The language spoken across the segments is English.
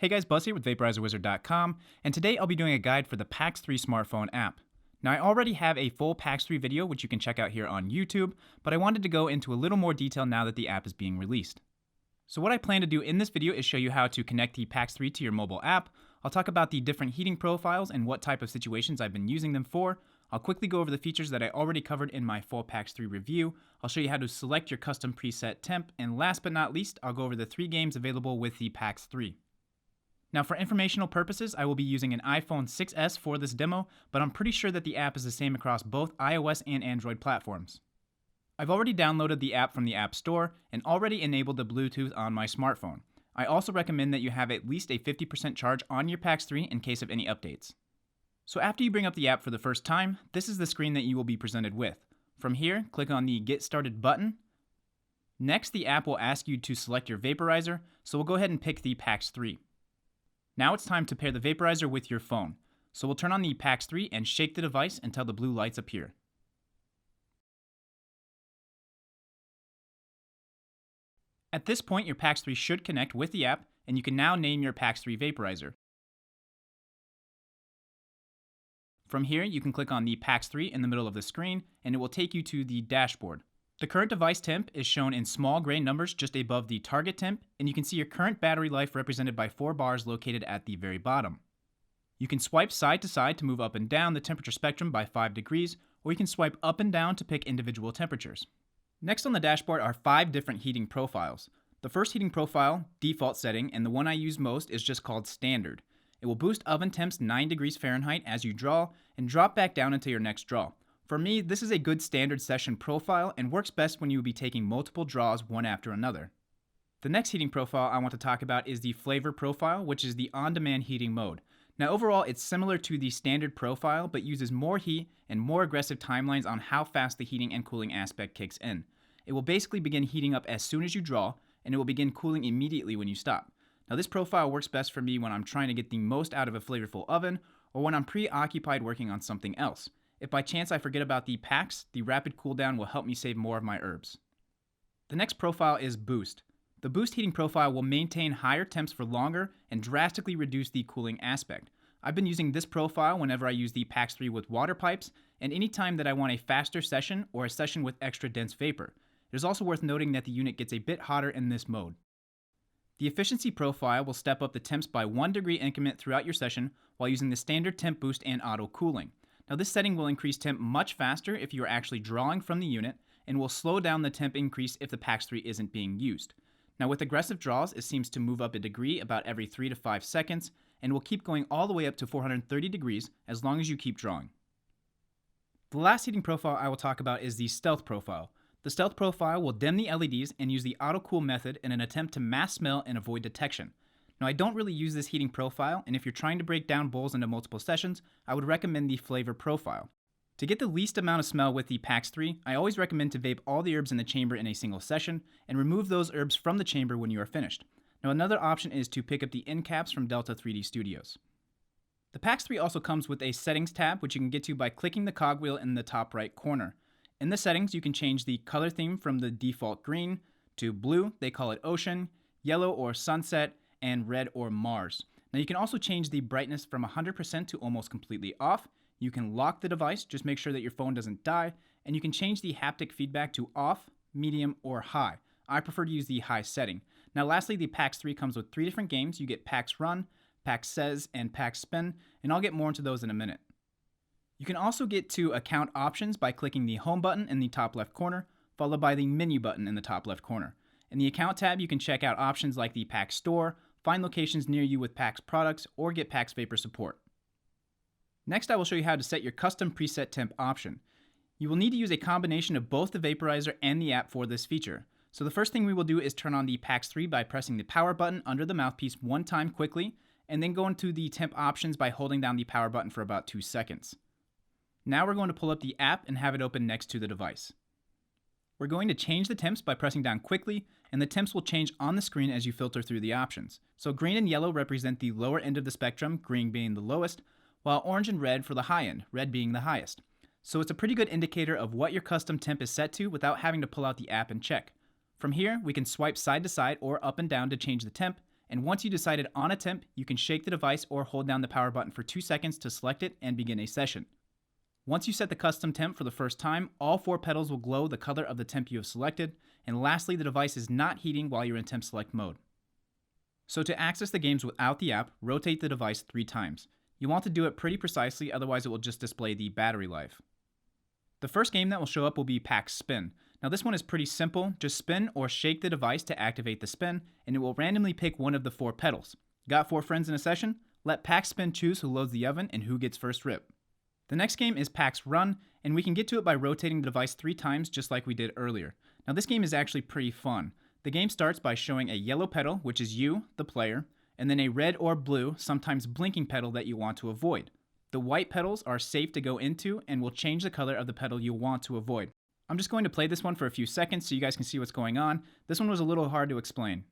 Hey guys, Buzz here with VaporizerWizard.com, and today I'll be doing a guide for the PAX 3 smartphone app. Now I already have a full PAX 3 video which you can check out here on YouTube, but I wanted to go into a little more detail now that the app is being released. So what I plan to do in this video is show you how to connect the PAX 3 to your mobile app. I'll talk about the different heating profiles and what type of situations I've been using them for. I'll quickly go over the features that I already covered in my full PAX 3 review. I'll show you how to select your custom preset temp, and last but not least, I'll go over the 3 games available with the PAX 3. Now for informational purposes, I will be using an iPhone 6s for this demo, but I'm pretty sure that the app is the same across both iOS and Android platforms. I've already downloaded the app from the App Store and already enabled the Bluetooth on my smartphone. I also recommend that you have at least a 50% charge on your PAX 3 in case of any updates. So after you bring up the app for the first time, this is the screen that you will be presented with. From here, click on the Get Started button. Next, the app will ask you to select your vaporizer, so we'll go ahead and pick the PAX 3. Now it's time to pair the vaporizer with your phone. So we'll turn on the PAX 3 and shake the device until the blue lights appear. At this point, your PAX 3 should connect with the app, and you can now name your PAX 3 vaporizer. From here, you can click on the PAX 3 in the middle of the screen, and it will take you to the dashboard. The current device temp is shown in small gray numbers just above the target temp, and you can see your current battery life represented by 4 bars located at the very bottom. You can swipe side to side to move up and down the temperature spectrum by 5 degrees, or you can swipe up and down to pick individual temperatures. Next on the dashboard are 5 different heating profiles. The first heating profile, default setting, and the one I use most is just called standard. It will boost oven temps 9 degrees Fahrenheit as you draw, and drop back down until your next draw. For me, this is a good standard session profile and works best when you will be taking multiple draws one after another. The next heating profile I want to talk about is the flavor profile, which is the on-demand heating mode. Now overall, it's similar to the standard profile, but uses more heat and more aggressive timelines on how fast the heating and cooling aspect kicks in. It will basically begin heating up as soon as you draw, and it will begin cooling immediately when you stop. Now this profile works best for me when I'm trying to get the most out of a flavorful oven, or when I'm preoccupied working on something else. If by chance I forget about the PAX, the rapid cooldown will help me save more of my herbs. The next profile is Boost. The Boost heating profile will maintain higher temps for longer and drastically reduce the cooling aspect. I've been using this profile whenever I use the PAX 3 with water pipes, and anytime that I want a faster session or a session with extra dense vapor. It is also worth noting that the unit gets a bit hotter in this mode. The efficiency profile will step up the temps by 1 degree increment throughout your session while using the standard temp boost and auto cooling. Now this setting will increase temp much faster if you are actually drawing from the unit, and will slow down the temp increase if the PAX 3 isn't being used. Now with aggressive draws, it seems to move up a degree about every 3 to 5 seconds, and will keep going all the way up to 430 degrees as long as you keep drawing. The last heating profile I will talk about is the stealth profile. The stealth profile will dim the LEDs and use the auto cool method in an attempt to mask smell and avoid detection. Now I don't really use this heating profile, and if you're trying to break down bowls into multiple sessions, I would recommend the flavor profile. To get the least amount of smell with the PAX 3, I always recommend to vape all the herbs in the chamber in a single session, and remove those herbs from the chamber when you are finished. Now another option is to pick up the end caps from Delta 3D Studios. The PAX 3 also comes with a settings tab, which you can get to by clicking the cogwheel in the top right corner. In the settings, you can change the color theme from the default green to blue, they call it ocean, yellow or sunset, and red or Mars. Now you can also change the brightness from 100% to almost completely off. You can lock the device, just make sure that your phone doesn't die, and you can change the haptic feedback to off, medium, or high. I prefer to use the high setting. Now lastly, the PAX 3 comes with 3 different games. You get PAX Run, PAX Says, and PAX Spin, and I'll get more into those in a minute. You can also get to account options by clicking the home button in the top left corner, followed by the menu button in the top left corner. In the account tab, you can check out options like the PAX Store, find locations near you with PAX products, or get PAX Vapor support. Next, I will show you how to set your custom preset temp option. You will need to use a combination of both the vaporizer and the app for this feature. So the first thing we will do is turn on the PAX 3 by pressing the power button under the mouthpiece 1 time quickly, and then go into the temp options by holding down the power button for about 2 seconds. Now we're going to pull up the app and have it open next to the device. We're going to change the temps by pressing down quickly, and the temps will change on the screen as you filter through the options. So green and yellow represent the lower end of the spectrum, green being the lowest, while orange and red for the high end, red being the highest. So it's a pretty good indicator of what your custom temp is set to without having to pull out the app and check. From here, we can swipe side to side or up and down to change the temp, And once you decided on a temp, you can shake the device or hold down the power button for 2 seconds to select it and begin a session. Once you set the custom temp for the first time, all 4 petals will glow the color of the temp you have selected, and lastly, the device is not heating while you're in temp select mode. So to access the games without the app, rotate the device 3 times. You want to do it pretty precisely, otherwise it will just display the battery life. The first game that will show up will be PAX Spin. Now this one is pretty simple, just spin or shake the device to activate the spin, and it will randomly pick one of the 4 petals. Got 4 friends in a session? Let PAX Spin choose who loads the oven and who gets first rip. The next game is PAX Run, and we can get to it by rotating the device 3 times just like we did earlier. Now this game is actually pretty fun. The game starts by showing a yellow petal, which is you, the player, and then a red or blue, sometimes blinking petal that you want to avoid. The white petals are safe to go into and will change the color of the petal you want to avoid. I'm just going to play this one for a few seconds so you guys can see what's going on. This one was a little hard to explain.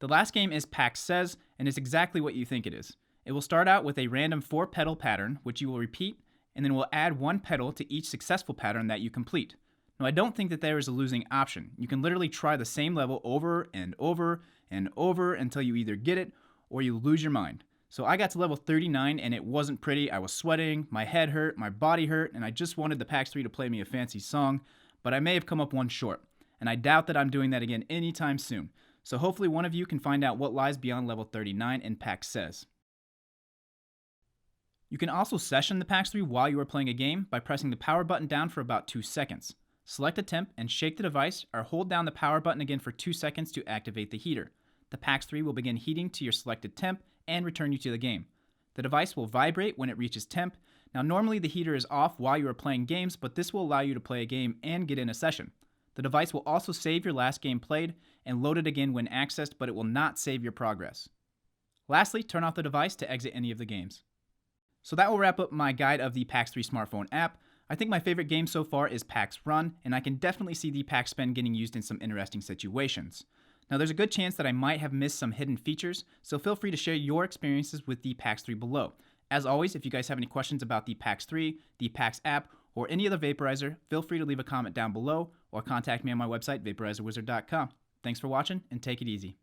The last game is PAX Says, and it's exactly what you think it is. It will start out with a random 4-petal pattern, which you will repeat, and then we'll add 1 petal to each successful pattern that you complete. Now, I don't think that there is a losing option. You can literally try the same level over and over and over until you either get it or you lose your mind. So I got to level 39 and it wasn't pretty. I was sweating, my head hurt, my body hurt, and I just wanted the PAX 3 to play me a fancy song, but I may have come up 1 short, and I doubt that I'm doing that again anytime soon. So hopefully one of you can find out what lies beyond level 39 in PAX Says. You can also session the PAX 3 while you are playing a game by pressing the power button down for about 2 seconds. Select a temp and shake the device, or hold down the power button again for 2 seconds to activate the heater. The PAX 3 will begin heating to your selected temp and return you to the game. The device will vibrate when it reaches temp. Now normally the heater is off while you are playing games, but this will allow you to play a game and get in a session. The device will also save your last game played and load it again when accessed, but it will not save your progress. Lastly, turn off the device to exit any of the games. So that will wrap up my guide of the PAX 3 smartphone app. I think my favorite game so far is PAX Run, and I can definitely see the PAX Spin getting used in some interesting situations. Now there's a good chance that I might have missed some hidden features, so feel free to share your experiences with the PAX 3 below. As always, if you guys have any questions about the PAX 3, the PAX app, or any other vaporizer, feel free to leave a comment down below or contact me on my website, VaporizerWizard.com. Thanks for watching, and take it easy.